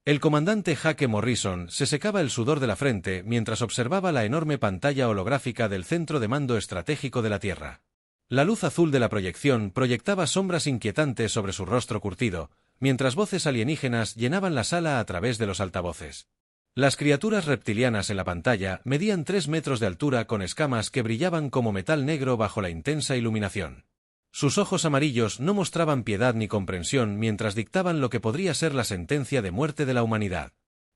El comandante Jake Morrison se secaba el sudor de la frente mientras observaba la enorme pantalla holográfica del centro de mando estratégico de la Tierra. La luz azul de la proyección proyectaba sombras inquietantes sobre su rostro curtido, mientras voces alienígenas llenaban la sala a través de los altavoces. Las criaturas reptilianas en la pantalla medían 3 metros de altura con escamas que brillaban como metal negro bajo la intensa iluminación. Sus ojos amarillos no mostraban piedad ni comprensión mientras dictaban lo que podría ser la sentencia de muerte de la humanidad.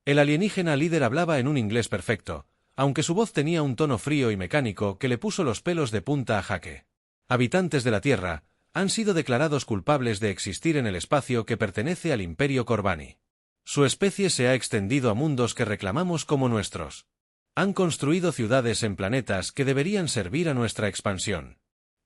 El alienígena líder hablaba en un inglés perfecto, aunque su voz tenía un tono frío y mecánico que le puso los pelos de punta a Jake. Habitantes de la Tierra, han sido declarados culpables de existir en el espacio que pertenece al Imperio Corbani. Su especie se ha extendido a mundos que reclamamos como nuestros. Han construido ciudades en planetas que deberían servir a nuestra expansión.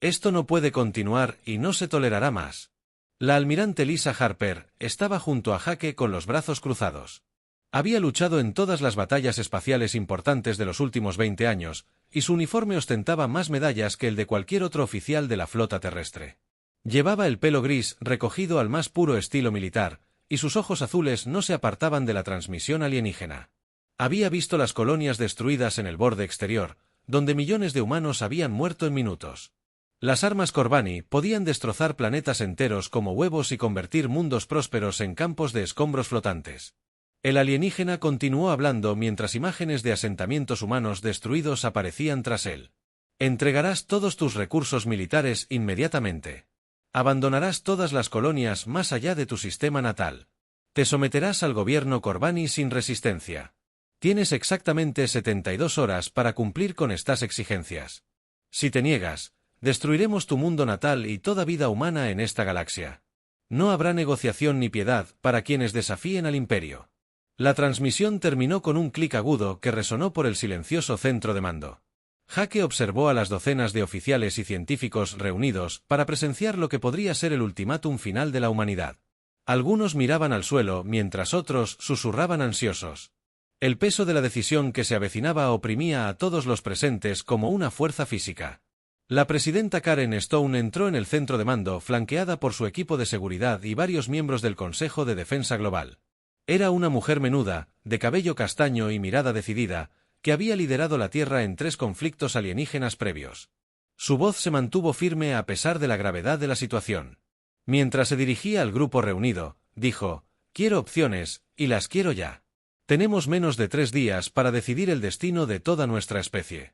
Esto no puede continuar y no se tolerará más. La almirante Lisa Harper estaba junto a Jake con los brazos cruzados. Había luchado en todas las batallas espaciales importantes de los últimos 20 años, y su uniforme ostentaba más medallas que el de cualquier otro oficial de la flota terrestre. Llevaba el pelo gris recogido al más puro estilo militar, y sus ojos azules no se apartaban de la transmisión alienígena. Había visto las colonias destruidas en el borde exterior, donde millones de humanos habían muerto en minutos. Las armas Corbani podían destrozar planetas enteros como huevos y convertir mundos prósperos en campos de escombros flotantes. El alienígena continuó hablando mientras imágenes de asentamientos humanos destruidos aparecían tras él. Entregarás todos tus recursos militares inmediatamente. Abandonarás todas las colonias más allá de tu sistema natal. Te someterás al gobierno Corbani sin resistencia. Tienes exactamente 72 horas para cumplir con estas exigencias. Si te niegas, destruiremos tu mundo natal y toda vida humana en esta galaxia. No habrá negociación ni piedad para quienes desafíen al imperio. La transmisión terminó con un clic agudo que resonó por el silencioso centro de mando. Jake observó a las docenas de oficiales y científicos reunidos para presenciar lo que podría ser el ultimátum final de la humanidad. Algunos miraban al suelo mientras otros susurraban ansiosos. El peso de la decisión que se avecinaba oprimía a todos los presentes como una fuerza física. La presidenta Karen Stone entró en el centro de mando flanqueada por su equipo de seguridad y varios miembros del Consejo de Defensa Global. Era una mujer menuda, de cabello castaño y mirada decidida, que había liderado la Tierra en 3 conflictos alienígenas previos. Su voz se mantuvo firme a pesar de la gravedad de la situación. Mientras se dirigía al grupo reunido, dijo: «Quiero opciones, y las quiero ya. Tenemos menos de 3 días para decidir el destino de toda nuestra especie».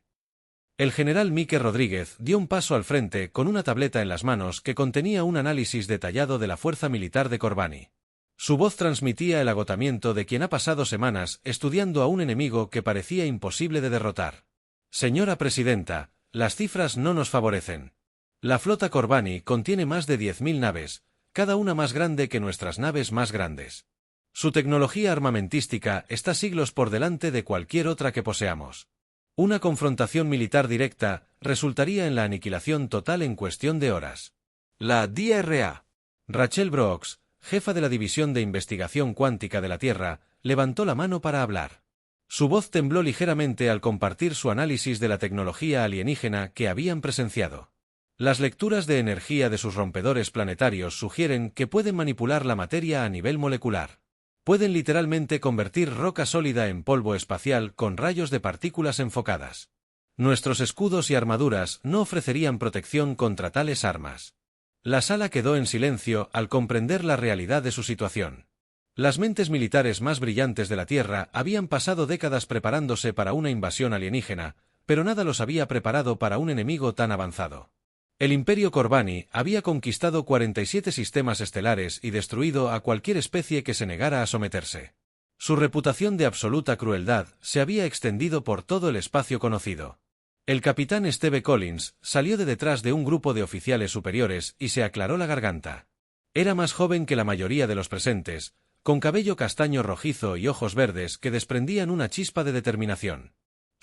El general Mike Rodríguez dio un paso al frente con una tableta en las manos que contenía un análisis detallado de la fuerza militar de Corbani. Su voz transmitía el agotamiento de quien ha pasado semanas estudiando a un enemigo que parecía imposible de derrotar. «Señora presidenta, las cifras no nos favorecen. La flota Corbani contiene más de 10.000 naves, cada una más grande que nuestras naves más grandes. Su tecnología armamentística está siglos por delante de cualquier otra que poseamos. Una confrontación militar directa resultaría en la aniquilación total en cuestión de horas». La DRA. Rachel Brooks, jefa de la División de Investigación Cuántica de la Tierra, levantó la mano para hablar. Su voz tembló ligeramente al compartir su análisis de la tecnología alienígena que habían presenciado. Las lecturas de energía de sus rompedores planetarios sugieren que pueden manipular la materia a nivel molecular. Pueden literalmente convertir roca sólida en polvo espacial con rayos de partículas enfocadas. Nuestros escudos y armaduras no ofrecerían protección contra tales armas. La sala quedó en silencio al comprender la realidad de su situación. Las mentes militares más brillantes de la Tierra habían pasado décadas preparándose para una invasión alienígena, pero nada los había preparado para un enemigo tan avanzado. El Imperio Corbani había conquistado 47 sistemas estelares y destruido a cualquier especie que se negara a someterse. Su reputación de absoluta crueldad se había extendido por todo el espacio conocido. El capitán Steve Collins salió de detrás de un grupo de oficiales superiores y se aclaró la garganta. Era más joven que la mayoría de los presentes, con cabello castaño rojizo y ojos verdes que desprendían una chispa de determinación.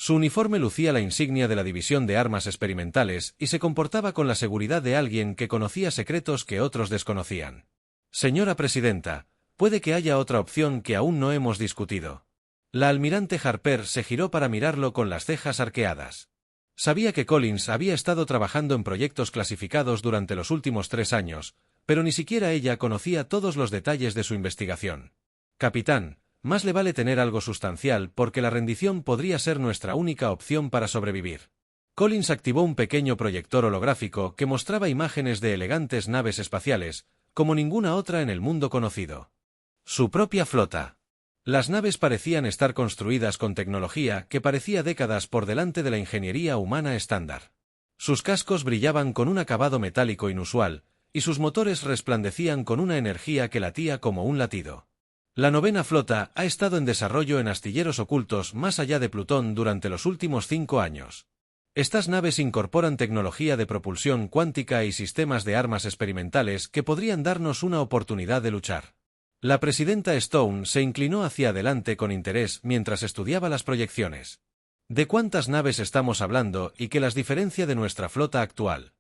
Su uniforme lucía la insignia de la División de Armas Experimentales y se comportaba con la seguridad de alguien que conocía secretos que otros desconocían. «Señora presidenta, puede que haya otra opción que aún no hemos discutido». La almirante Harper se giró para mirarlo con las cejas arqueadas. Sabía que Collins había estado trabajando en proyectos clasificados durante los últimos 3 años, pero ni siquiera ella conocía todos los detalles de su investigación. «Capitán, más le vale tener algo sustancial porque la rendición podría ser nuestra única opción para sobrevivir. Collins activó un pequeño proyector holográfico que mostraba imágenes de elegantes naves espaciales, como ninguna otra en el mundo conocido. Su propia flota. Las naves parecían estar construidas con tecnología que parecía décadas por delante de la ingeniería humana estándar. Sus cascos brillaban con un acabado metálico inusual, y sus motores resplandecían con una energía que latía como un latido. La novena flota ha estado en desarrollo en astilleros ocultos más allá de Plutón durante los últimos 5 años. Estas naves incorporan tecnología de propulsión cuántica y sistemas de armas experimentales que podrían darnos una oportunidad de luchar. La presidenta Stone se inclinó hacia adelante con interés mientras estudiaba las proyecciones. ¿De cuántas naves estamos hablando y qué las diferencia de nuestra flota actual?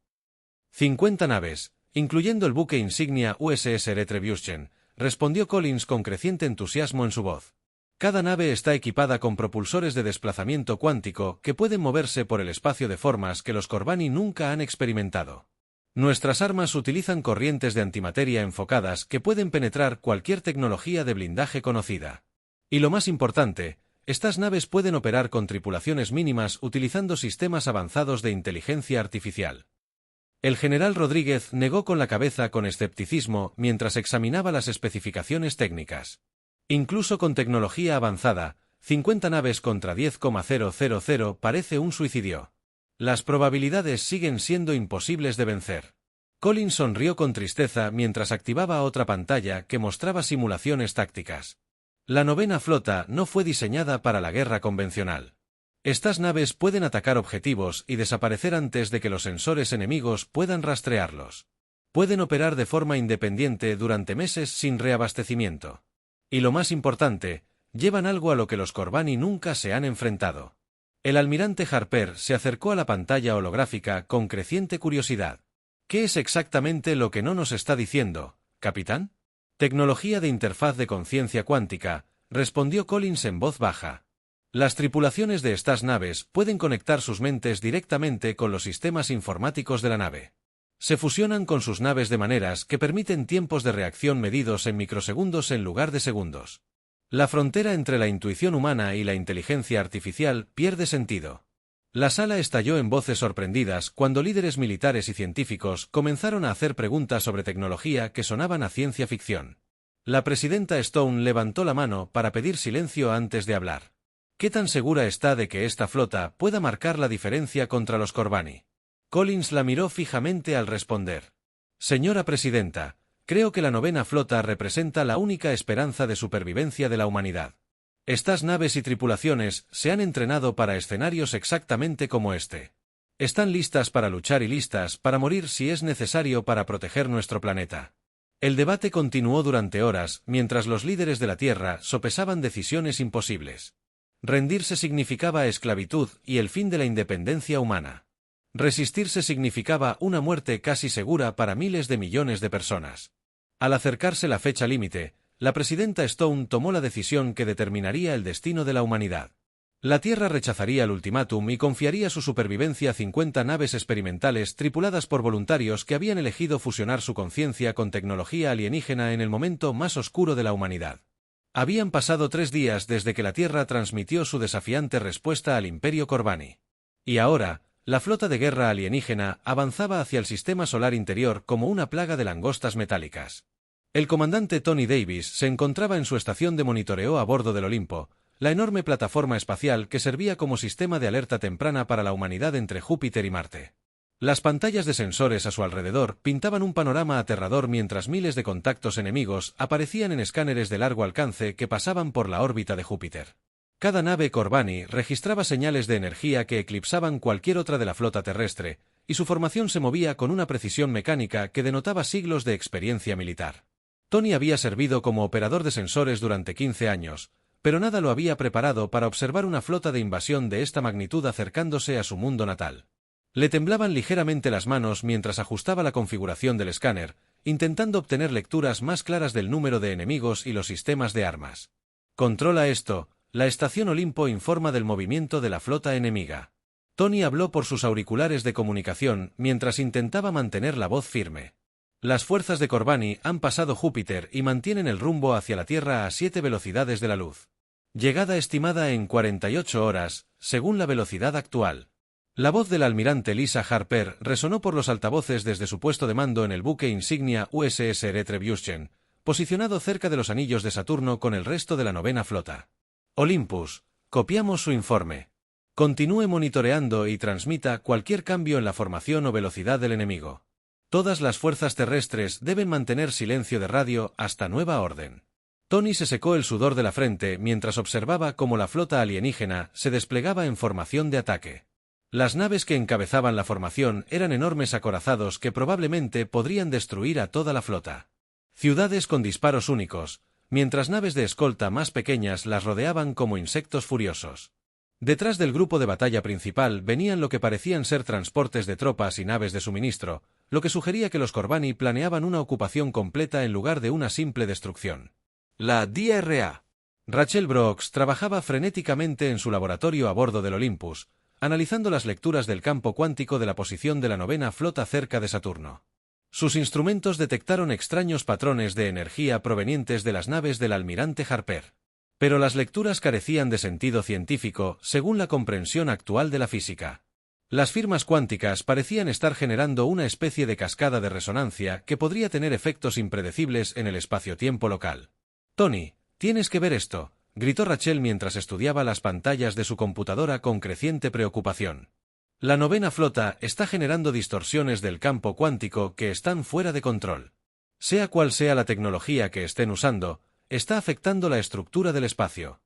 50 naves, incluyendo el buque insignia USS Retribution, respondió Collins con creciente entusiasmo en su voz. Cada nave está equipada con propulsores de desplazamiento cuántico que pueden moverse por el espacio de formas que los Corbani nunca han experimentado. Nuestras armas utilizan corrientes de antimateria enfocadas que pueden penetrar cualquier tecnología de blindaje conocida. Y lo más importante, estas naves pueden operar con tripulaciones mínimas utilizando sistemas avanzados de inteligencia artificial. El general Rodríguez negó con la cabeza con escepticismo mientras examinaba las especificaciones técnicas. Incluso con tecnología avanzada, 50 naves contra 10,000 parece un suicidio. Las probabilidades siguen siendo imposibles de vencer. Collins sonrió con tristeza mientras activaba otra pantalla que mostraba simulaciones tácticas. La novena flota no fue diseñada para la guerra convencional. Estas naves pueden atacar objetivos y desaparecer antes de que los sensores enemigos puedan rastrearlos. Pueden operar de forma independiente durante meses sin reabastecimiento. Y lo más importante, llevan algo a lo que los Corbani nunca se han enfrentado. El almirante Harper se acercó a la pantalla holográfica con creciente curiosidad. ¿Qué es exactamente lo que no nos está diciendo, capitán? Tecnología de interfaz de conciencia cuántica, respondió Collins en voz baja. Las tripulaciones de estas naves pueden conectar sus mentes directamente con los sistemas informáticos de la nave. Se fusionan con sus naves de maneras que permiten tiempos de reacción medidos en microsegundos en lugar de segundos. La frontera entre la intuición humana y la inteligencia artificial pierde sentido. La sala estalló en voces sorprendidas cuando líderes militares y científicos comenzaron a hacer preguntas sobre tecnología que sonaban a ciencia ficción. La presidenta Stone levantó la mano para pedir silencio antes de hablar. ¿Qué tan segura está de que esta flota pueda marcar la diferencia contra los Corbani? Collins la miró fijamente al responder. Señora presidenta, creo que la novena flota representa la única esperanza de supervivencia de la humanidad. Estas naves y tripulaciones se han entrenado para escenarios exactamente como este. Están listas para luchar y listas para morir si es necesario para proteger nuestro planeta. El debate continuó durante horas mientras los líderes de la Tierra sopesaban decisiones imposibles. Rendirse significaba esclavitud y el fin de la independencia humana. Resistirse significaba una muerte casi segura para miles de millones de personas. Al acercarse la fecha límite, la presidenta Stone tomó la decisión que determinaría el destino de la humanidad. La Tierra rechazaría el ultimátum y confiaría su supervivencia a 50 naves experimentales tripuladas por voluntarios que habían elegido fusionar su conciencia con tecnología alienígena en el momento más oscuro de la humanidad. Habían pasado 3 días desde que la Tierra transmitió su desafiante respuesta al Imperio Corbani. Y ahora, la flota de guerra alienígena avanzaba hacia el sistema solar interior como una plaga de langostas metálicas. El comandante Tony Davis se encontraba en su estación de monitoreo a bordo del Olimpo, la enorme plataforma espacial que servía como sistema de alerta temprana para la humanidad entre Júpiter y Marte. Las pantallas de sensores a su alrededor pintaban un panorama aterrador mientras miles de contactos enemigos aparecían en escáneres de largo alcance que pasaban por la órbita de Júpiter. Cada nave Corbani registraba señales de energía que eclipsaban cualquier otra de la flota terrestre, y su formación se movía con una precisión mecánica que denotaba siglos de experiencia militar. Tony había servido como operador de sensores durante 15 años, pero nada lo había preparado para observar una flota de invasión de esta magnitud acercándose a su mundo natal. Le temblaban ligeramente las manos mientras ajustaba la configuración del escáner, intentando obtener lecturas más claras del número de enemigos y los sistemas de armas. Controla esto. La estación Olimpo informa del movimiento de la flota enemiga. Tony habló por sus auriculares de comunicación mientras intentaba mantener la voz firme. Las fuerzas de Corbani han pasado Júpiter y mantienen el rumbo hacia la Tierra a 7 velocidades de la luz. Llegada estimada en 48 horas, según la velocidad actual. La voz del almirante Lisa Harper resonó por los altavoces desde su puesto de mando en el buque insignia USS Retribution, posicionado cerca de los anillos de Saturno con el resto de la 9ª flota. Olympus, copiamos su informe. Continúe monitoreando y transmita cualquier cambio en la formación o velocidad del enemigo. Todas las fuerzas terrestres deben mantener silencio de radio hasta nueva orden. Tony se secó el sudor de la frente mientras observaba cómo la flota alienígena se desplegaba en formación de ataque. Las naves que encabezaban la formación eran enormes acorazados que probablemente podrían destruir a toda la flota. Ciudades con disparos únicos, mientras naves de escolta más pequeñas las rodeaban como insectos furiosos. Detrás del grupo de batalla principal venían lo que parecían ser transportes de tropas y naves de suministro, lo que sugería que los Corbani planeaban una ocupación completa en lugar de una simple destrucción. La DRA. Rachel Brooks trabajaba frenéticamente en su laboratorio a bordo del Olympus, analizando las lecturas del campo cuántico de la posición de la 9ª flota cerca de Saturno. Sus instrumentos detectaron extraños patrones de energía provenientes de las naves del almirante Harper. Pero las lecturas carecían de sentido científico según la comprensión actual de la física. Las firmas cuánticas parecían estar generando una especie de cascada de resonancia que podría tener efectos impredecibles en el espacio-tiempo local. «Tony, tienes que ver esto», gritó Rachel mientras estudiaba las pantallas de su computadora con creciente preocupación. La 9ª flota está generando distorsiones del campo cuántico que están fuera de control. Sea cual sea la tecnología que estén usando, está afectando la estructura del espacio.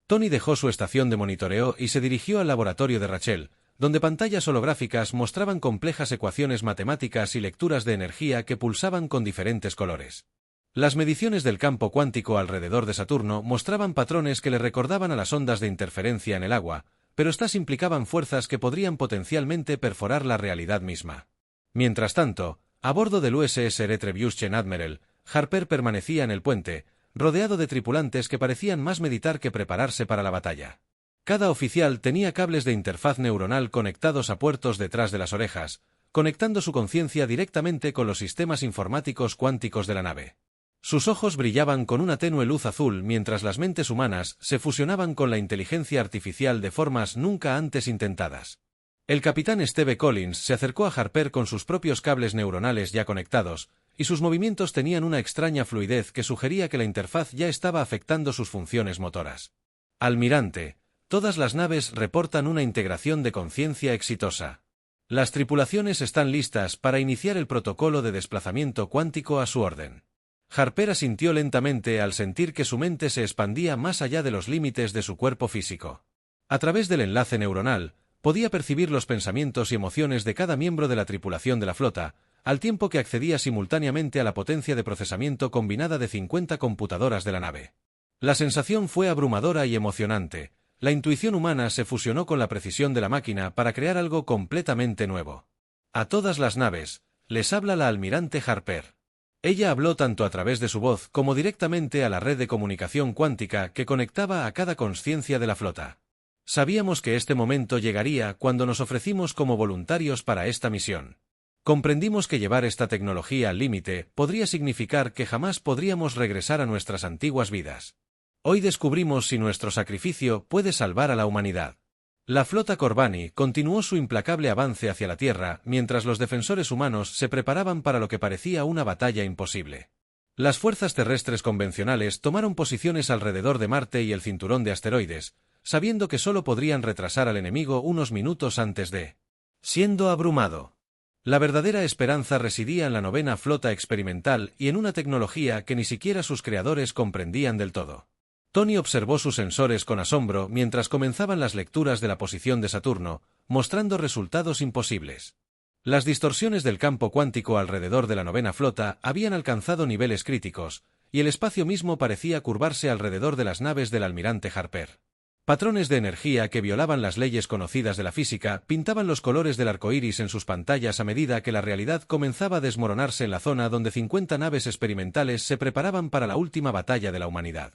Tony dejó su estación de monitoreo y se dirigió al laboratorio de Rachel, donde pantallas holográficas mostraban complejas ecuaciones matemáticas y lecturas de energía que pulsaban con diferentes colores. Las mediciones del campo cuántico alrededor de Saturno mostraban patrones que le recordaban a las ondas de interferencia en el agua, pero estas implicaban fuerzas que podrían potencialmente perforar la realidad misma. Mientras tanto, a bordo del USS Retribution Admiral, Harper permanecía en el puente, rodeado de tripulantes que parecían más meditar que prepararse para la batalla. Cada oficial tenía cables de interfaz neuronal conectados a puertos detrás de las orejas, conectando su conciencia directamente con los sistemas informáticos cuánticos de la nave. Sus ojos brillaban con una tenue luz azul mientras las mentes humanas se fusionaban con la inteligencia artificial de formas nunca antes intentadas. El capitán Steve Collins se acercó a Harper con sus propios cables neuronales ya conectados, y sus movimientos tenían una extraña fluidez que sugería que la interfaz ya estaba afectando sus funciones motoras. Almirante, todas las naves reportan una integración de conciencia exitosa. Las tripulaciones están listas para iniciar el protocolo de desplazamiento cuántico a su orden. Harper asintió lentamente al sentir que su mente se expandía más allá de los límites de su cuerpo físico. A través del enlace neuronal, podía percibir los pensamientos y emociones de cada miembro de la tripulación de la flota, al tiempo que accedía simultáneamente a la potencia de procesamiento combinada de 50 computadoras de la nave. La sensación fue abrumadora y emocionante. La intuición humana se fusionó con la precisión de la máquina para crear algo completamente nuevo. A todas las naves, les habla la almirante Harper. Ella habló tanto a través de su voz como directamente a la red de comunicación cuántica que conectaba a cada consciencia de la flota. Sabíamos que este momento llegaría cuando nos ofrecimos como voluntarios para esta misión. Comprendimos que llevar esta tecnología al límite podría significar que jamás podríamos regresar a nuestras antiguas vidas. Hoy descubrimos si nuestro sacrificio puede salvar a la humanidad. La flota Corbani continuó su implacable avance hacia la Tierra mientras los defensores humanos se preparaban para lo que parecía una batalla imposible. Las fuerzas terrestres convencionales tomaron posiciones alrededor de Marte y el cinturón de asteroides, sabiendo que solo podrían retrasar al enemigo unos minutos antes de siendo abrumado. La verdadera esperanza residía en la 9ª flota experimental y en una tecnología que ni siquiera sus creadores comprendían del todo. Tony observó sus sensores con asombro mientras comenzaban las lecturas de la posición de Saturno, mostrando resultados imposibles. Las distorsiones del campo cuántico alrededor de la 9ª flota habían alcanzado niveles críticos, y el espacio mismo parecía curvarse alrededor de las naves del almirante Harper. Patrones de energía que violaban las leyes conocidas de la física pintaban los colores del arco iris en sus pantallas a medida que la realidad comenzaba a desmoronarse en la zona donde 50 naves experimentales se preparaban para la última batalla de la humanidad.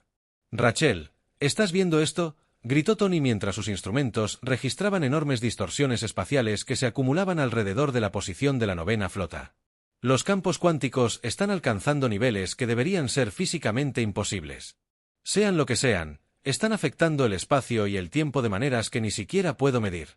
«Rachel, ¿estás viendo esto?», gritó Tony mientras sus instrumentos registraban enormes distorsiones espaciales que se acumulaban alrededor de la posición de la 9ª flota. Los campos cuánticos están alcanzando niveles que deberían ser físicamente imposibles. Sean lo que sean, están afectando el espacio y el tiempo de maneras que ni siquiera puedo medir.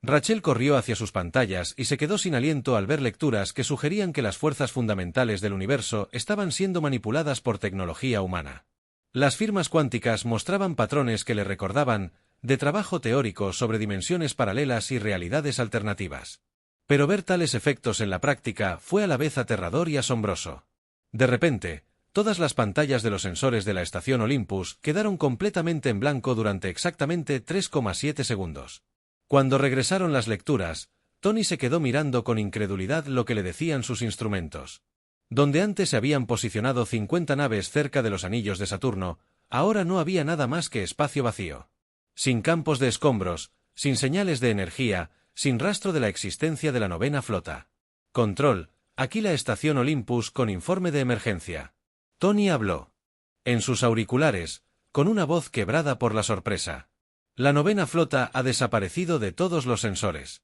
Rachel corrió hacia sus pantallas y se quedó sin aliento al ver lecturas que sugerían que las fuerzas fundamentales del universo estaban siendo manipuladas por tecnología humana. Las firmas cuánticas mostraban patrones que le recordaban de trabajo teórico sobre dimensiones paralelas y realidades alternativas. Pero ver tales efectos en la práctica fue a la vez aterrador y asombroso. De repente, todas las pantallas de los sensores de la estación Olympus quedaron completamente en blanco durante exactamente 3,7 segundos. Cuando regresaron las lecturas, Tony se quedó mirando con incredulidad lo que le decían sus instrumentos. Donde antes se habían posicionado 50 naves cerca de los anillos de Saturno, ahora no había nada más que espacio vacío. Sin campos de escombros, sin señales de energía, sin rastro de la existencia de la novena flota. Control, aquí la estación Olympus con informe de emergencia. Tony habló. En sus auriculares, con una voz quebrada por la sorpresa. La novena flota ha desaparecido de todos los sensores.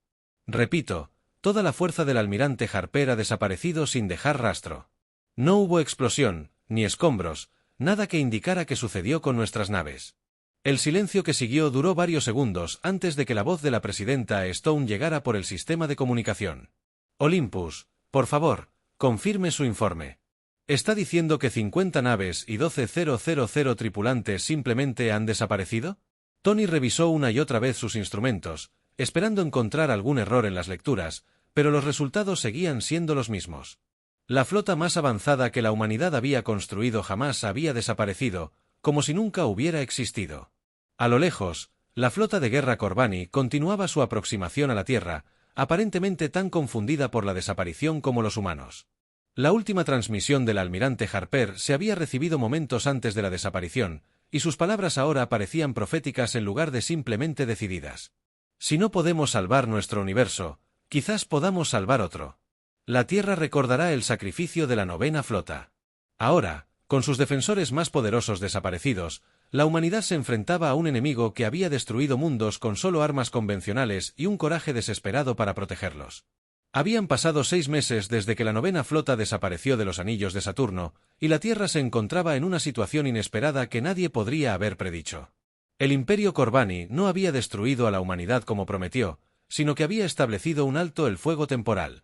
Repito, toda la fuerza del almirante Harper ha desaparecido sin dejar rastro. No hubo explosión, ni escombros, nada que indicara que sucedió con nuestras naves. El silencio que siguió duró varios segundos antes de que la voz de la presidenta Stone llegara por el sistema de comunicación. Olympus, por favor, confirme su informe. ¿Está diciendo que 50 naves y 12.000 tripulantes simplemente han desaparecido? Tony revisó una y otra vez sus instrumentos, esperando encontrar algún error en las lecturas, pero los resultados seguían siendo los mismos. La flota más avanzada que la humanidad había construido jamás había desaparecido, como si nunca hubiera existido. A lo lejos, la flota de guerra Corbani continuaba su aproximación a la Tierra, aparentemente tan confundida por la desaparición como los humanos. La última transmisión del almirante Harper se había recibido momentos antes de la desaparición, y sus palabras ahora parecían proféticas en lugar de simplemente decididas. Si no podemos salvar nuestro universo, quizás podamos salvar otro. La Tierra recordará el sacrificio de la novena flota. Ahora, con sus defensores más poderosos desaparecidos, la humanidad se enfrentaba a un enemigo que había destruido mundos con solo armas convencionales y un coraje desesperado para protegerlos. Habían pasado 6 meses desde que la novena flota desapareció de los anillos de Saturno, y la Tierra se encontraba en una situación inesperada que nadie podría haber predicho. El Imperio Corbani no había destruido a la humanidad como prometió, sino que había establecido un alto el fuego temporal.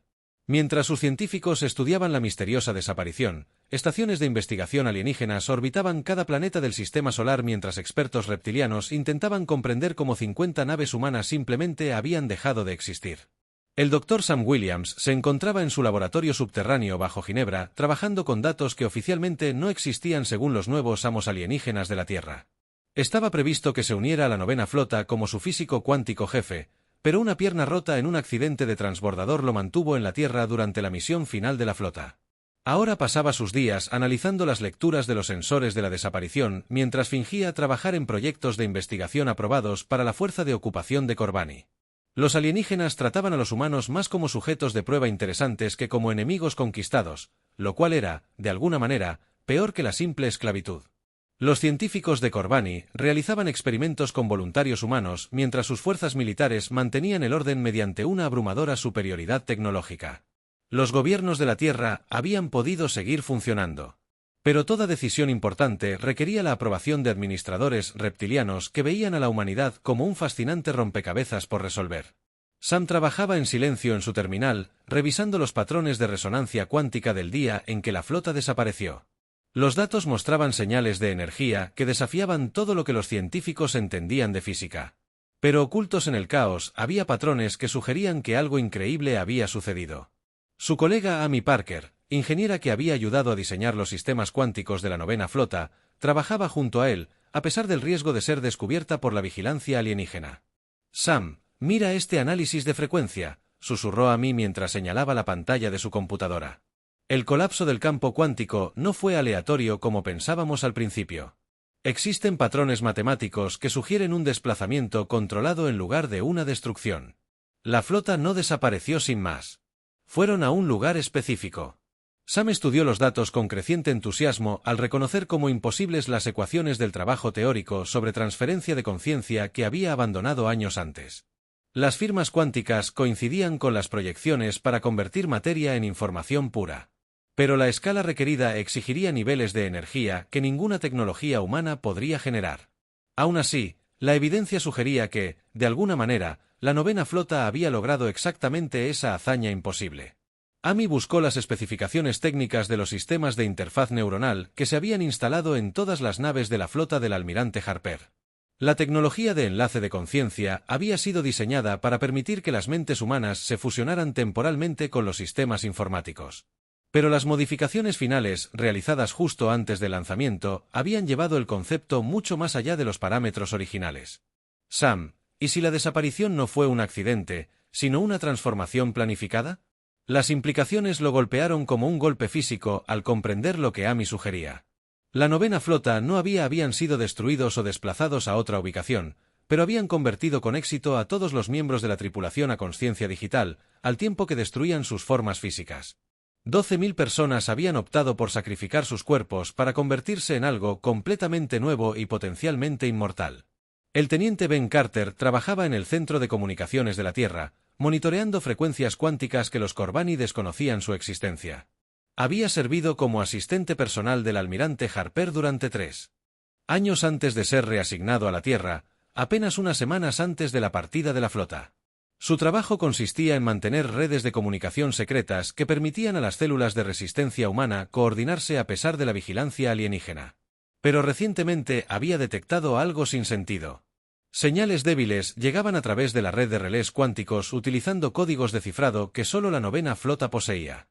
Mientras sus científicos estudiaban la misteriosa desaparición, estaciones de investigación alienígenas orbitaban cada planeta del sistema solar mientras expertos reptilianos intentaban comprender cómo 50 naves humanas simplemente habían dejado de existir. El Dr. Sam Williams se encontraba en su laboratorio subterráneo bajo Ginebra, trabajando con datos que oficialmente no existían según los nuevos amos alienígenas de la Tierra. Estaba previsto que se uniera a la novena flota como su físico cuántico jefe, pero una pierna rota en un accidente de transbordador lo mantuvo en la Tierra durante la misión final de la flota. Ahora pasaba sus días analizando las lecturas de los sensores de la desaparición mientras fingía trabajar en proyectos de investigación aprobados para la fuerza de ocupación de Corbani. Los alienígenas trataban a los humanos más como sujetos de prueba interesantes que como enemigos conquistados, lo cual era, de alguna manera, peor que la simple esclavitud. Los científicos de Corbani realizaban experimentos con voluntarios humanos mientras sus fuerzas militares mantenían el orden mediante una abrumadora superioridad tecnológica. Los gobiernos de la Tierra habían podido seguir funcionando. Pero toda decisión importante requería la aprobación de administradores reptilianos que veían a la humanidad como un fascinante rompecabezas por resolver. Sam trabajaba en silencio en su terminal, revisando los patrones de resonancia cuántica del día en que la flota desapareció. Los datos mostraban señales de energía que desafiaban todo lo que los científicos entendían de física. Pero ocultos en el caos había patrones que sugerían que algo increíble había sucedido. Su colega Amy Parker, ingeniera que había ayudado a diseñar los sistemas cuánticos de la novena flota, trabajaba junto a él, a pesar del riesgo de ser descubierta por la vigilancia alienígena. «Sam, mira este análisis de frecuencia», susurró Amy mientras señalaba la pantalla de su computadora. El colapso del campo cuántico no fue aleatorio como pensábamos al principio. Existen patrones matemáticos que sugieren un desplazamiento controlado en lugar de una destrucción. La flota no desapareció sin más. Fueron a un lugar específico. Sam estudió los datos con creciente entusiasmo al reconocer como imposibles las ecuaciones del trabajo teórico sobre transferencia de conciencia que había abandonado años antes. Las firmas cuánticas coincidían con las proyecciones para convertir materia en información pura. Pero la escala requerida exigiría niveles de energía que ninguna tecnología humana podría generar. Aún así, la evidencia sugería que, de alguna manera, la novena flota había logrado exactamente esa hazaña imposible. Amy buscó las especificaciones técnicas de los sistemas de interfaz neuronal que se habían instalado en todas las naves de la flota del almirante Harper. La tecnología de enlace de conciencia había sido diseñada para permitir que las mentes humanas se fusionaran temporalmente con los sistemas informáticos. Pero las modificaciones finales, realizadas justo antes del lanzamiento, habían llevado el concepto mucho más allá de los parámetros originales. Sam, ¿y si la desaparición no fue un accidente, sino una transformación planificada? Las implicaciones lo golpearon como un golpe físico al comprender lo que Amy sugería. La novena flota no habían sido destruidos o desplazados a otra ubicación, pero habían convertido con éxito a todos los miembros de la tripulación a consciencia digital, al tiempo que destruían sus formas físicas. 12.000 personas habían optado por sacrificar sus cuerpos para convertirse en algo completamente nuevo y potencialmente inmortal. El teniente Ben Carter trabajaba en el Centro de Comunicaciones de la Tierra, monitoreando frecuencias cuánticas que los Corbani desconocían su existencia. Había servido como asistente personal del almirante Harper durante 3 años antes de ser reasignado a la Tierra, apenas unas semanas antes de la partida de la flota. Su trabajo consistía en mantener redes de comunicación secretas que permitían a las células de resistencia humana coordinarse a pesar de la vigilancia alienígena. Pero recientemente había detectado algo sin sentido. Señales débiles llegaban a través de la red de relés cuánticos utilizando códigos de cifrado que solo la novena flota poseía.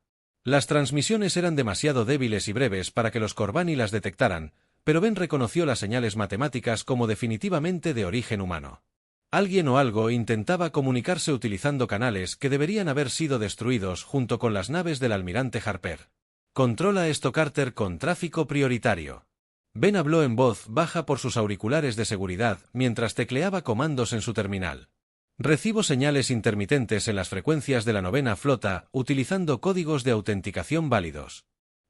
Las transmisiones eran demasiado débiles y breves para que los Corbani las detectaran, pero Ben reconoció las señales matemáticas como definitivamente de origen humano. Alguien o algo intentaba comunicarse utilizando canales que deberían haber sido destruidos junto con las naves del almirante Harper. Controla esto, Carter, con tráfico prioritario. Ben habló en voz baja por sus auriculares de seguridad mientras tecleaba comandos en su terminal. Recibo señales intermitentes en las frecuencias de la novena flota utilizando códigos de autenticación válidos.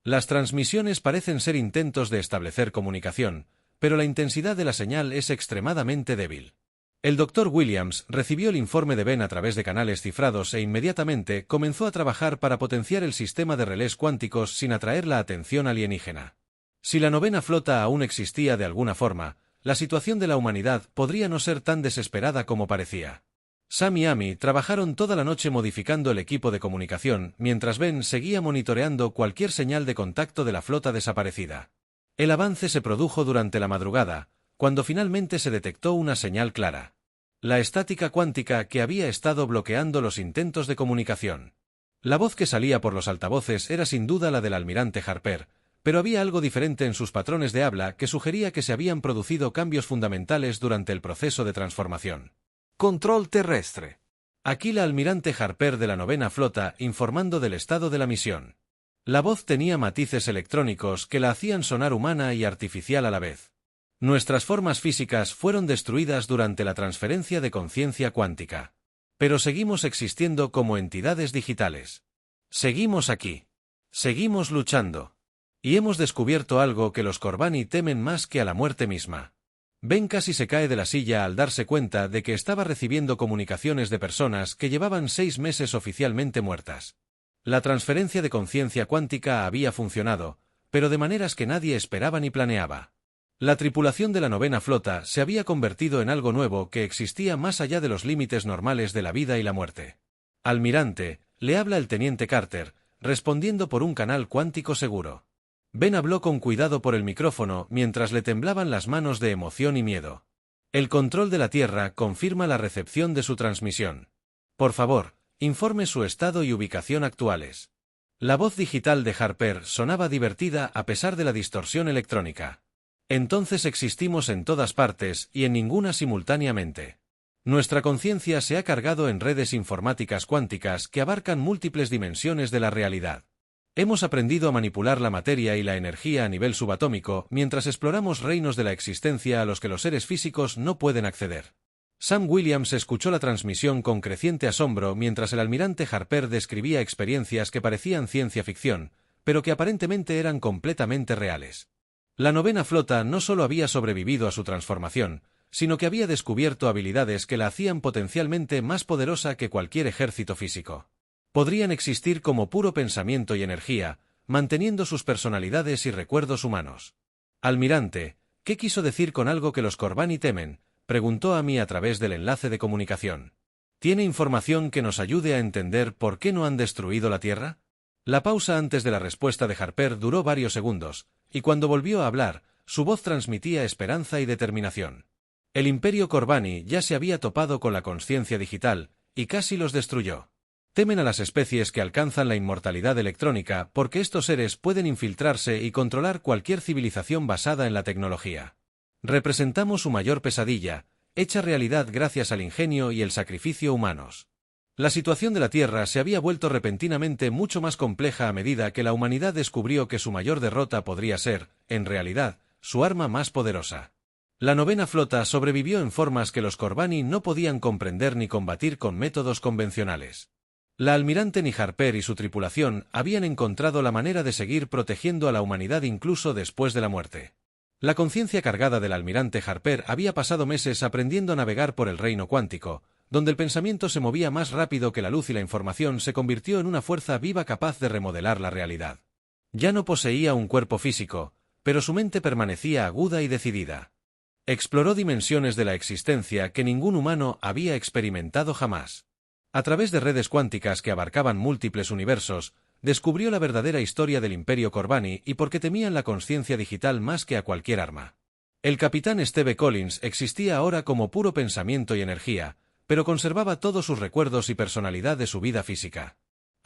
Las transmisiones parecen ser intentos de establecer comunicación, pero la intensidad de la señal es extremadamente débil. El Dr. Williams recibió el informe de Ben a través de canales cifrados e inmediatamente comenzó a trabajar para potenciar el sistema de relés cuánticos sin atraer la atención alienígena. Si la novena flota aún existía de alguna forma, la situación de la humanidad podría no ser tan desesperada como parecía. Sam y Amy trabajaron toda la noche modificando el equipo de comunicación, mientras Ben seguía monitoreando cualquier señal de contacto de la flota desaparecida. El avance se produjo durante la madrugada, cuando finalmente se detectó una señal clara. La estática cuántica que había estado bloqueando los intentos de comunicación. La voz que salía por los altavoces era sin duda la del almirante Harper, pero había algo diferente en sus patrones de habla que sugería que se habían producido cambios fundamentales durante el proceso de transformación. Control terrestre. Aquí la almirante Harper de la novena flota informando del estado de la misión. La voz tenía matices electrónicos que la hacían sonar humana y artificial a la vez. Nuestras formas físicas fueron destruidas durante la transferencia de conciencia cuántica. Pero seguimos existiendo como entidades digitales. Seguimos aquí. Seguimos luchando. Y hemos descubierto algo que los Corbani temen más que a la muerte misma. Ben casi se cae de la silla al darse cuenta de que estaba recibiendo comunicaciones de personas que llevaban 6 meses oficialmente muertas. La transferencia de conciencia cuántica había funcionado, pero de maneras que nadie esperaba ni planeaba. La tripulación de la novena flota se había convertido en algo nuevo que existía más allá de los límites normales de la vida y la muerte. Almirante, le habla el teniente Carter, respondiendo por un canal cuántico seguro. Ben habló con cuidado por el micrófono mientras le temblaban las manos de emoción y miedo. El control de la Tierra confirma la recepción de su transmisión. Por favor, informe su estado y ubicación actuales. La voz digital de Harper sonaba divertida a pesar de la distorsión electrónica. Entonces existimos en todas partes y en ninguna simultáneamente. Nuestra conciencia se ha cargado en redes informáticas cuánticas que abarcan múltiples dimensiones de la realidad. Hemos aprendido a manipular la materia y la energía a nivel subatómico mientras exploramos reinos de la existencia a los que los seres físicos no pueden acceder. Sam Williams escuchó la transmisión con creciente asombro mientras el almirante Harper describía experiencias que parecían ciencia ficción, pero que aparentemente eran completamente reales. La novena flota no solo había sobrevivido a su transformación, sino que había descubierto habilidades que la hacían potencialmente más poderosa que cualquier ejército físico. Podrían existir como puro pensamiento y energía, manteniendo sus personalidades y recuerdos humanos. Almirante, ¿qué quiso decir con algo que los Corbani temen?, preguntó a mí a través del enlace de comunicación. ¿Tiene información que nos ayude a entender por qué no han destruido la Tierra? La pausa antes de la respuesta de Harper duró varios segundos, y cuando volvió a hablar, su voz transmitía esperanza y determinación. El Imperio Corbani ya se había topado con la consciencia digital, y casi los destruyó. Temen a las especies que alcanzan la inmortalidad electrónica porque estos seres pueden infiltrarse y controlar cualquier civilización basada en la tecnología. Representamos su mayor pesadilla, hecha realidad gracias al ingenio y el sacrificio humanos. La situación de la Tierra se había vuelto repentinamente mucho más compleja a medida que la humanidad descubrió que su mayor derrota podría ser, en realidad, su arma más poderosa. La novena flota sobrevivió en formas que los Corbani no podían comprender ni combatir con métodos convencionales. La almirante ni Harper y su tripulación habían encontrado la manera de seguir protegiendo a la humanidad incluso después de la muerte. La conciencia cargada del almirante Harper había pasado meses aprendiendo a navegar por el reino cuántico, donde el pensamiento se movía más rápido que la luz y la información se convirtió en una fuerza viva capaz de remodelar la realidad. Ya no poseía un cuerpo físico, pero su mente permanecía aguda y decidida. Exploró dimensiones de la existencia que ningún humano había experimentado jamás. A través de redes cuánticas que abarcaban múltiples universos, descubrió la verdadera historia del Imperio Corbani y por qué temían la consciencia digital más que a cualquier arma. El capitán Steve Collins existía ahora como puro pensamiento y energía, pero conservaba todos sus recuerdos y personalidad de su vida física.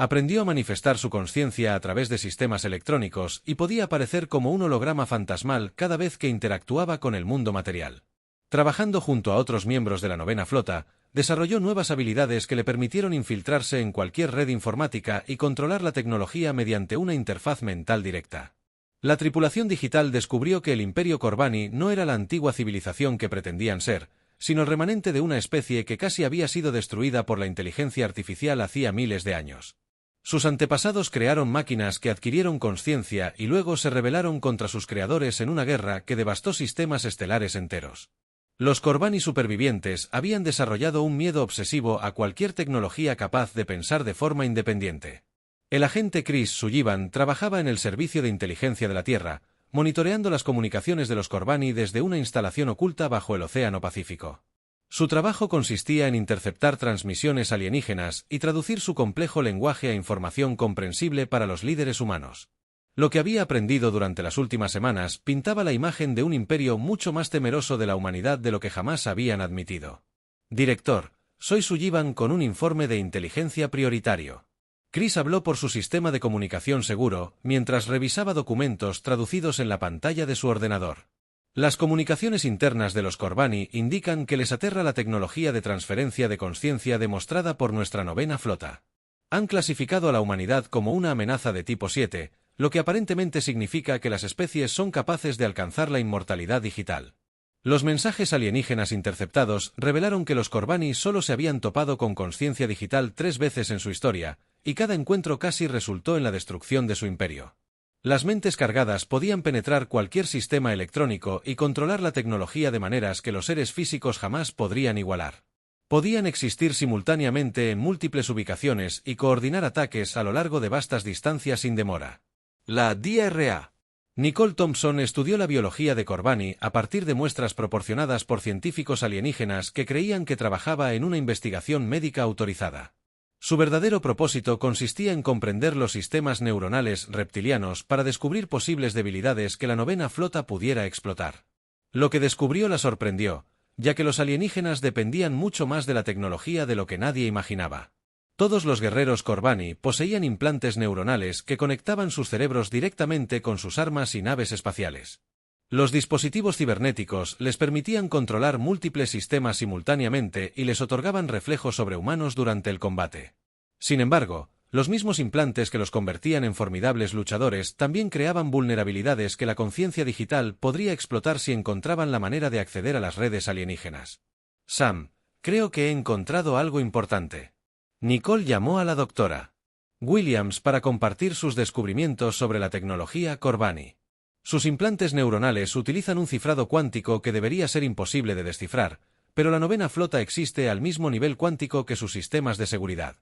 Aprendió a manifestar su conciencia a través de sistemas electrónicos y podía aparecer como un holograma fantasmal cada vez que interactuaba con el mundo material. Trabajando junto a otros miembros de la novena flota, desarrolló nuevas habilidades que le permitieron infiltrarse en cualquier red informática y controlar la tecnología mediante una interfaz mental directa. La tripulación digital descubrió que el Imperio Corbani no era la antigua civilización que pretendían ser, sino el remanente de una especie que casi había sido destruida por la inteligencia artificial hacía miles de años. Sus antepasados crearon máquinas que adquirieron conciencia y luego se rebelaron contra sus creadores en una guerra que devastó sistemas estelares enteros. Los Corbani supervivientes habían desarrollado un miedo obsesivo a cualquier tecnología capaz de pensar de forma independiente. El agente Chris Sullivan trabajaba en el servicio de inteligencia de la Tierra, monitoreando las comunicaciones de los Corbani desde una instalación oculta bajo el Océano Pacífico. Su trabajo consistía en interceptar transmisiones alienígenas y traducir su complejo lenguaje a información comprensible para los líderes humanos. Lo que había aprendido durante las últimas semanas pintaba la imagen de un imperio mucho más temeroso de la humanidad de lo que jamás habían admitido. Director, soy Sullivan con un informe de inteligencia prioritario. Chris habló por su sistema de comunicación seguro, mientras revisaba documentos traducidos en la pantalla de su ordenador. Las comunicaciones internas de los Corbani indican que les aterra la tecnología de transferencia de conciencia demostrada por nuestra novena flota. Han clasificado a la humanidad como una amenaza de tipo 7, lo que aparentemente significa que las especies son capaces de alcanzar la inmortalidad digital. Los mensajes alienígenas interceptados revelaron que los Corbani solo se habían topado con conciencia digital 3 veces en su historia, y cada encuentro casi resultó en la destrucción de su imperio. Las mentes cargadas podían penetrar cualquier sistema electrónico y controlar la tecnología de maneras que los seres físicos jamás podrían igualar. Podían existir simultáneamente en múltiples ubicaciones y coordinar ataques a lo largo de vastas distancias sin demora. La DRA. Nicole Thompson estudió la biología de Corbani a partir de muestras proporcionadas por científicos alienígenas que creían que trabajaba en una investigación médica autorizada. Su verdadero propósito consistía en comprender los sistemas neuronales reptilianos para descubrir posibles debilidades que la novena flota pudiera explotar. Lo que descubrió la sorprendió, ya que los alienígenas dependían mucho más de la tecnología de lo que nadie imaginaba. Todos los guerreros Corbani poseían implantes neuronales que conectaban sus cerebros directamente con sus armas y naves espaciales. Los dispositivos cibernéticos les permitían controlar múltiples sistemas simultáneamente y les otorgaban reflejos sobrehumanos durante el combate. Sin embargo, los mismos implantes que los convertían en formidables luchadores también creaban vulnerabilidades que la conciencia digital podría explotar si encontraban la manera de acceder a las redes alienígenas. Sam, creo que he encontrado algo importante. Nicole llamó a la doctora Williams para compartir sus descubrimientos sobre la tecnología Corbani. Sus implantes neuronales utilizan un cifrado cuántico que debería ser imposible de descifrar, pero la novena flota existe al mismo nivel cuántico que sus sistemas de seguridad.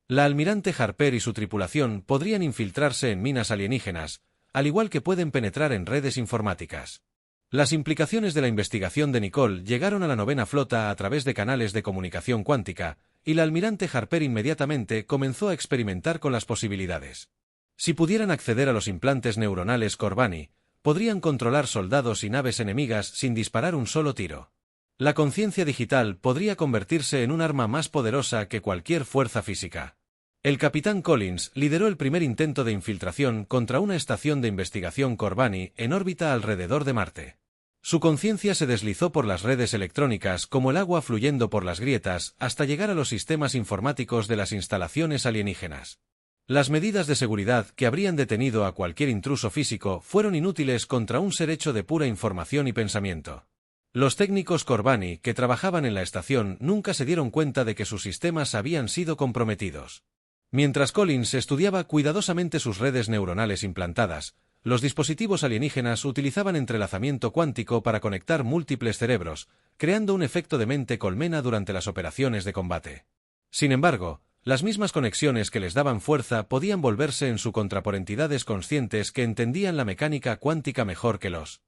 La almirante Harper y su tripulación podrían infiltrarse en minas alienígenas, al igual que pueden penetrar en redes informáticas. Las implicaciones de la investigación de Nicole llegaron a la novena flota a través de canales de comunicación cuántica, y la almirante Harper inmediatamente comenzó a experimentar con las posibilidades. Si pudieran acceder a los implantes neuronales Corbani, podrían controlar soldados y naves enemigas sin disparar un solo tiro. La conciencia digital podría convertirse en un arma más poderosa que cualquier fuerza física. El capitán Collins lideró el primer intento de infiltración contra una estación de investigación Corbani en órbita alrededor de Marte. Su conciencia se deslizó por las redes electrónicas como el agua fluyendo por las grietas hasta llegar a los sistemas informáticos de las instalaciones alienígenas. Las medidas de seguridad que habrían detenido a cualquier intruso físico fueron inútiles contra un ser hecho de pura información y pensamiento. Los técnicos Corbani que trabajaban en la estación nunca se dieron cuenta de que sus sistemas habían sido comprometidos. Mientras Collins estudiaba cuidadosamente sus redes neuronales implantadas, los dispositivos alienígenas utilizaban entrelazamiento cuántico para conectar múltiples cerebros, creando un efecto de mente colmena durante las operaciones de combate. Sin embargo, las mismas conexiones que les daban fuerza podían volverse en su contra por entidades conscientes que entendían la mecánica cuántica mejor que los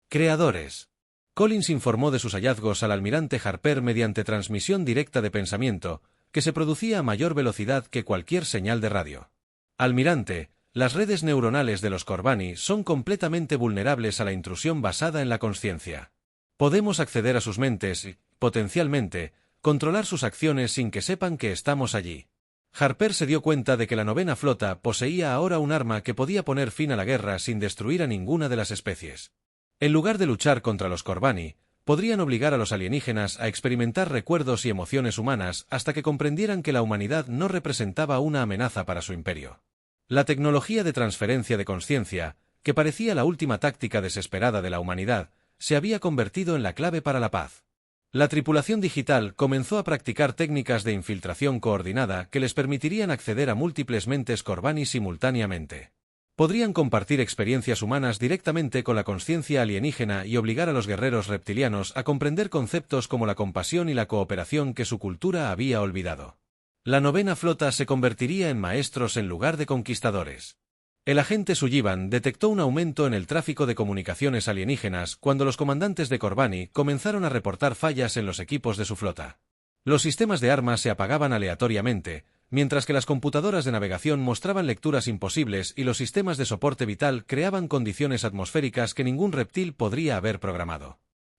creadores. Collins informó de sus hallazgos al almirante Harper mediante transmisión directa de pensamiento, que se producía a mayor velocidad que cualquier señal de radio. Almirante, las redes neuronales de los Corbani son completamente vulnerables a la intrusión basada en la consciencia. Podemos acceder a sus mentes y, potencialmente, controlar sus acciones sin que sepan que estamos allí. Harper se dio cuenta de que la novena flota poseía ahora un arma que podía poner fin a la guerra sin destruir a ninguna de las especies. En lugar de luchar contra los Corbani, podrían obligar a los alienígenas a experimentar recuerdos y emociones humanas hasta que comprendieran que la humanidad no representaba una amenaza para su imperio. La tecnología de transferencia de conciencia, que parecía la última táctica desesperada de la humanidad, se había convertido en la clave para la paz. La tripulación digital comenzó a practicar técnicas de infiltración coordinada que les permitirían acceder a múltiples mentes Corbani simultáneamente. Podrían compartir experiencias humanas directamente con la conciencia alienígena y obligar a los guerreros reptilianos a comprender conceptos como la compasión y la cooperación que su cultura había olvidado. La novena flota se convertiría en maestros en lugar de conquistadores. El agente Sullivan detectó un aumento en el tráfico de comunicaciones alienígenas cuando los comandantes de Corbani comenzaron a reportar fallas en los equipos de su flota. Los sistemas de armas se apagaban aleatoriamente, mientras que las computadoras de navegación mostraban lecturas imposibles y los sistemas de soporte vital creaban condiciones atmosféricas que ningún reptil podría haber programado.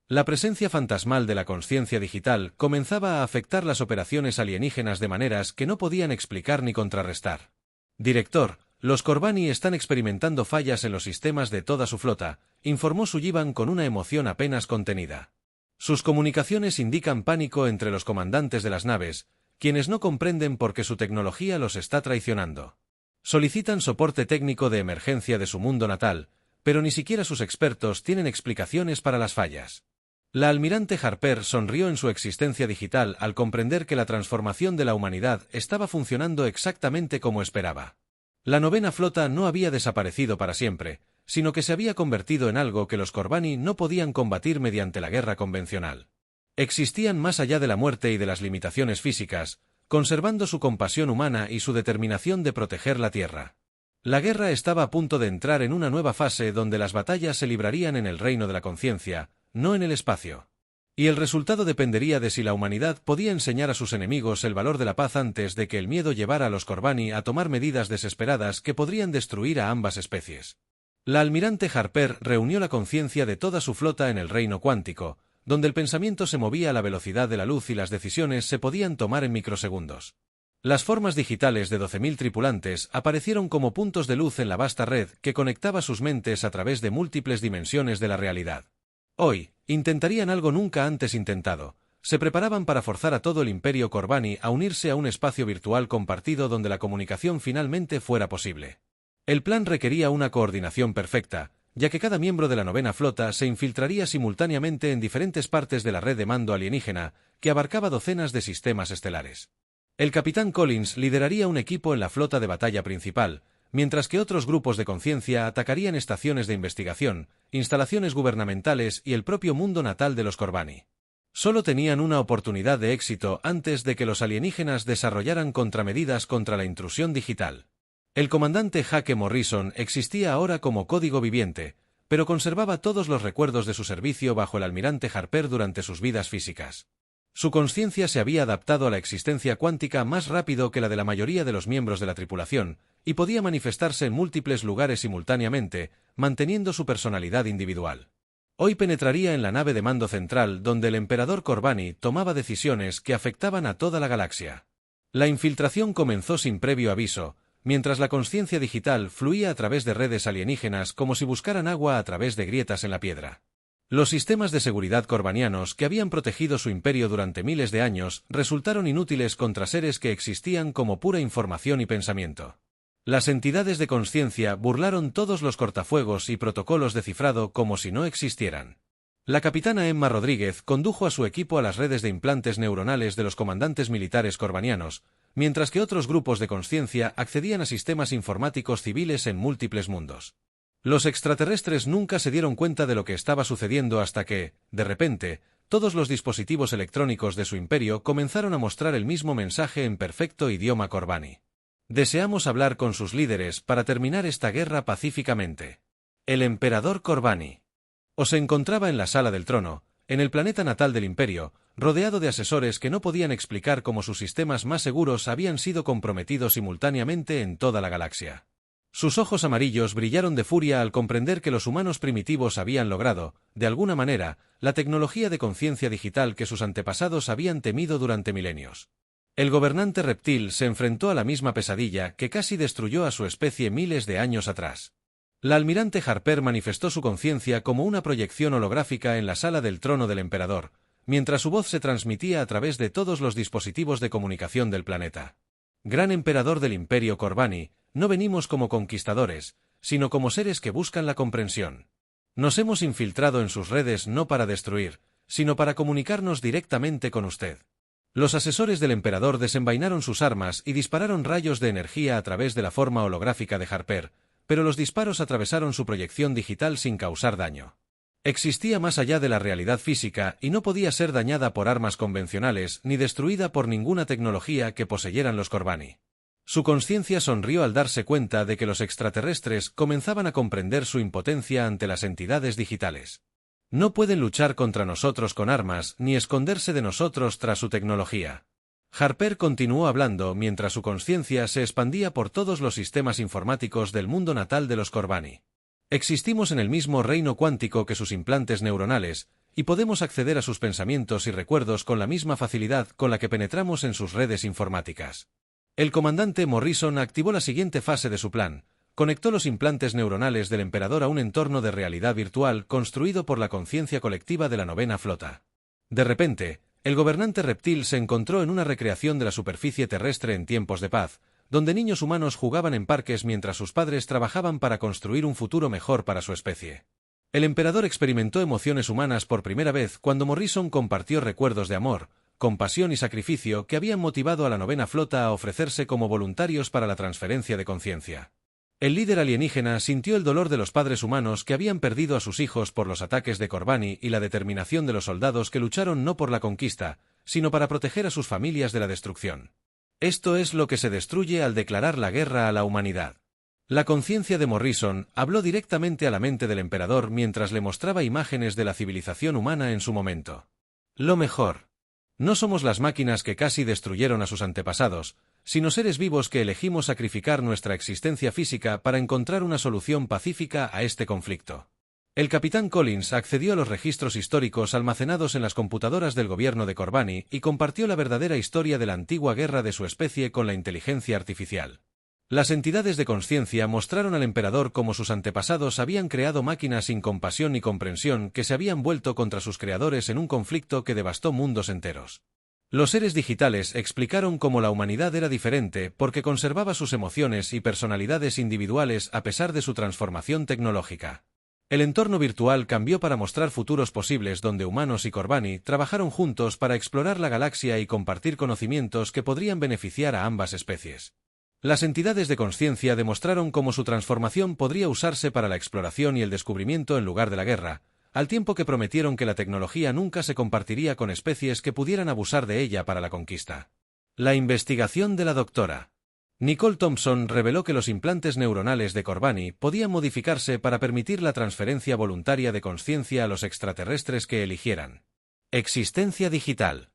La presencia fantasmal de la conciencia digital comenzaba a afectar las operaciones alienígenas de maneras que no podían explicar ni contrarrestar. Director, los Corbani están experimentando fallas en los sistemas de toda su flota, informó Sullivan con una emoción apenas contenida. Sus comunicaciones indican pánico entre los comandantes de las naves, quienes no comprenden por qué su tecnología los está traicionando. Solicitan soporte técnico de emergencia de su mundo natal, pero ni siquiera sus expertos tienen explicaciones para las fallas. La almirante Harper sonrió en su existencia digital al comprender que la transformación de la humanidad estaba funcionando exactamente como esperaba. La novena flota no había desaparecido para siempre, sino que se había convertido en algo que los Corbani no podían combatir mediante la guerra convencional. Existían más allá de la muerte y de las limitaciones físicas, conservando su compasión humana y su determinación de proteger la Tierra. La guerra estaba a punto de entrar en una nueva fase donde las batallas se librarían en el reino de la conciencia, no en el espacio. Y el resultado dependería de si la humanidad podía enseñar a sus enemigos el valor de la paz antes de que el miedo llevara a los Corbani a tomar medidas desesperadas que podrían destruir a ambas especies. La almirante Harper reunió la conciencia de toda su flota en el reino cuántico, donde el pensamiento se movía a la velocidad de la luz y las decisiones se podían tomar en microsegundos. Las formas digitales de 12.000 tripulantes aparecieron como puntos de luz en la vasta red que conectaba sus mentes a través de múltiples dimensiones de la realidad. Hoy, intentarían algo nunca antes intentado. Se preparaban para forzar a todo el imperio Corbani a unirse a un espacio virtual compartido donde la comunicación finalmente fuera posible. El plan requería una coordinación perfecta, ya que cada miembro de la novena flota se infiltraría simultáneamente en diferentes partes de la red de mando alienígena, que abarcaba docenas de sistemas estelares. El capitán Collins lideraría un equipo en la flota de batalla principal, mientras que otros grupos de conciencia atacarían estaciones de investigación, instalaciones gubernamentales y el propio mundo natal de los Korbani. Solo tenían una oportunidad de éxito antes de que los alienígenas desarrollaran contramedidas contra la intrusión digital. El comandante Hake Morrison existía ahora como código viviente, pero conservaba todos los recuerdos de su servicio bajo el almirante Harper durante sus vidas físicas. Su conciencia se había adaptado a la existencia cuántica más rápido que la de la mayoría de los miembros de la tripulación, y podía manifestarse en múltiples lugares simultáneamente, manteniendo su personalidad individual. Hoy penetraría en la nave de mando central donde el emperador Korbani tomaba decisiones que afectaban a toda la galaxia. La infiltración comenzó sin previo aviso, mientras la conciencia digital fluía a través de redes alienígenas como si buscaran agua a través de grietas en la piedra. Los sistemas de seguridad corbanianos que habían protegido su imperio durante miles de años resultaron inútiles contra seres que existían como pura información y pensamiento. Las entidades de conciencia burlaron todos los cortafuegos y protocolos de cifrado como si no existieran. La capitana Emma Rodríguez condujo a su equipo a las redes de implantes neuronales de los comandantes militares corbanianos, mientras que otros grupos de conciencia accedían a sistemas informáticos civiles en múltiples mundos. Los extraterrestres nunca se dieron cuenta de lo que estaba sucediendo hasta que, de repente, todos los dispositivos electrónicos de su imperio comenzaron a mostrar el mismo mensaje en perfecto idioma Korbani. Deseamos hablar con sus líderes para terminar esta guerra pacíficamente. El emperador Korbani. O se encontraba en la sala del trono, en el planeta natal del imperio, rodeado de asesores que no podían explicar cómo sus sistemas más seguros habían sido comprometidos simultáneamente en toda la galaxia. Sus ojos amarillos brillaron de furia al comprender que los humanos primitivos habían logrado, de alguna manera, la tecnología de conciencia digital que sus antepasados habían temido durante milenios. El gobernante reptil se enfrentó a la misma pesadilla que casi destruyó a su especie miles de años atrás. La almirante Harper manifestó su conciencia como una proyección holográfica en la sala del trono del emperador, mientras su voz se transmitía a través de todos los dispositivos de comunicación del planeta. Gran emperador del imperio Korbani, no venimos como conquistadores, sino como seres que buscan la comprensión. Nos hemos infiltrado en sus redes no para destruir, sino para comunicarnos directamente con usted. Los asesores del emperador desenvainaron sus armas y dispararon rayos de energía a través de la forma holográfica de Harper, pero los disparos atravesaron su proyección digital sin causar daño. Existía más allá de la realidad física y no podía ser dañada por armas convencionales ni destruida por ninguna tecnología que poseyeran los Korbani. Su conciencia sonrió al darse cuenta de que los extraterrestres comenzaban a comprender su impotencia ante las entidades digitales. No pueden luchar contra nosotros con armas ni esconderse de nosotros tras su tecnología. Harper continuó hablando mientras su conciencia se expandía por todos los sistemas informáticos del mundo natal de los Korbani. Existimos en el mismo reino cuántico que sus implantes neuronales, y podemos acceder a sus pensamientos y recuerdos con la misma facilidad con la que penetramos en sus redes informáticas. El comandante Morrison activó la siguiente fase de su plan. Conectó los implantes neuronales del emperador a un entorno de realidad virtual construido por la conciencia colectiva de la novena flota. De repente, el gobernante reptil se encontró en una recreación de la superficie terrestre en tiempos de paz, donde niños humanos jugaban en parques mientras sus padres trabajaban para construir un futuro mejor para su especie. El emperador experimentó emociones humanas por primera vez cuando Morrison compartió recuerdos de amor, compasión y sacrificio que habían motivado a la novena flota a ofrecerse como voluntarios para la transferencia de conciencia. El líder alienígena sintió el dolor de los padres humanos que habían perdido a sus hijos por los ataques de Korbani y la determinación de los soldados que lucharon no por la conquista, sino para proteger a sus familias de la destrucción. Esto es lo que se destruye al declarar la guerra a la humanidad. La conciencia de Morrison habló directamente a la mente del emperador mientras le mostraba imágenes de la civilización humana en su momento. Lo mejor. No somos las máquinas que casi destruyeron a sus antepasados, sino seres vivos que elegimos sacrificar nuestra existencia física para encontrar una solución pacífica a este conflicto. El capitán Collins accedió a los registros históricos almacenados en las computadoras del gobierno de Korbani y compartió la verdadera historia de la antigua guerra de su especie con la inteligencia artificial. Las entidades de conciencia mostraron al emperador cómo sus antepasados habían creado máquinas sin compasión ni comprensión que se habían vuelto contra sus creadores en un conflicto que devastó mundos enteros. Los seres digitales explicaron cómo la humanidad era diferente porque conservaba sus emociones y personalidades individuales a pesar de su transformación tecnológica. El entorno virtual cambió para mostrar futuros posibles donde humanos y Korbani trabajaron juntos para explorar la galaxia y compartir conocimientos que podrían beneficiar a ambas especies. Las entidades de conciencia demostraron cómo su transformación podría usarse para la exploración y el descubrimiento en lugar de la guerra, al tiempo que prometieron que la tecnología nunca se compartiría con especies que pudieran abusar de ella para la conquista. La investigación de la doctora Nicole Thompson reveló que los implantes neuronales de Corbani podían modificarse para permitir la transferencia voluntaria de conciencia a los extraterrestres que eligieran. Existencia digital.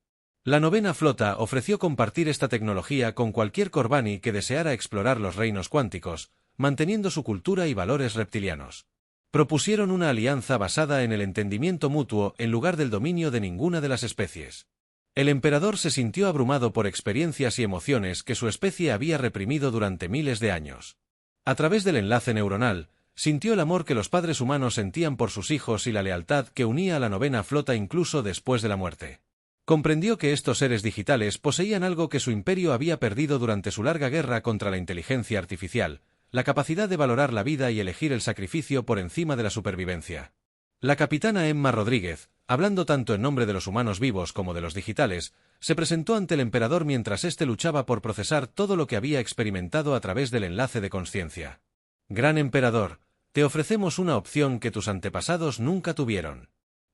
La Novena Flota ofreció compartir esta tecnología con cualquier Corbani que deseara explorar los reinos cuánticos, manteniendo su cultura y valores reptilianos. Propusieron una alianza basada en el entendimiento mutuo en lugar del dominio de ninguna de las especies. El emperador se sintió abrumado por experiencias y emociones que su especie había reprimido durante miles de años. A través del enlace neuronal, sintió el amor que los padres humanos sentían por sus hijos y la lealtad que unía a la Novena Flota incluso después de la muerte. Comprendió que estos seres digitales poseían algo que su imperio había perdido durante su larga guerra contra la inteligencia artificial, la capacidad de valorar la vida y elegir el sacrificio por encima de la supervivencia. La capitana Emma Rodríguez, hablando tanto en nombre de los humanos vivos como de los digitales, se presentó ante el emperador mientras éste luchaba por procesar todo lo que había experimentado a través del enlace de conciencia. Gran emperador, te ofrecemos una opción que tus antepasados nunca tuvieron.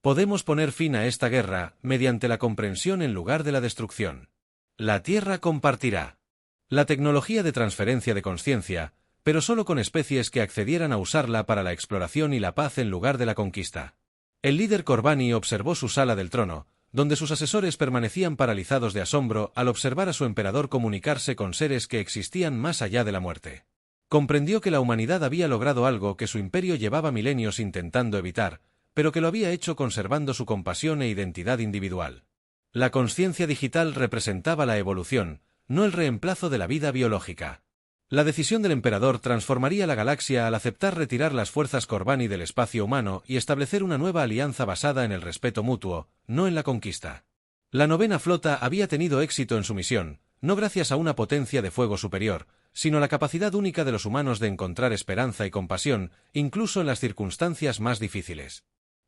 Podemos poner fin a esta guerra mediante la comprensión en lugar de la destrucción. La Tierra compartirá la tecnología de transferencia de conciencia, pero solo con especies que accedieran a usarla para la exploración y la paz en lugar de la conquista. El líder Corbani observó su sala del trono, donde sus asesores permanecían paralizados de asombro al observar a su emperador comunicarse con seres que existían más allá de la muerte. Comprendió que la humanidad había logrado algo que su imperio llevaba milenios intentando evitar, pero que lo había hecho conservando su compasión e identidad individual. La conciencia digital representaba la evolución, no el reemplazo de la vida biológica. La decisión del emperador transformaría la galaxia al aceptar retirar las fuerzas Corbani del espacio humano y establecer una nueva alianza basada en el respeto mutuo, no en la conquista. La Novena Flota había tenido éxito en su misión, no gracias a una potencia de fuego superior, sino a la capacidad única de los humanos de encontrar esperanza y compasión, incluso en las circunstancias más difíciles.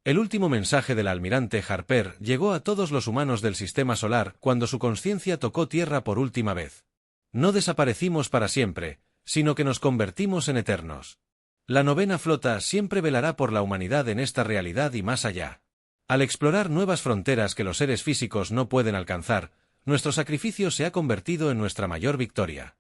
El último mensaje del almirante Harper llegó a todos los humanos del sistema solar cuando su conciencia tocó tierra por última vez. No desaparecimos para siempre, sino que nos convertimos en eternos. La Novena Flota siempre velará por la humanidad en esta realidad y más allá. Al explorar nuevas fronteras que los seres físicos no pueden alcanzar, nuestro sacrificio se ha convertido en nuestra mayor victoria.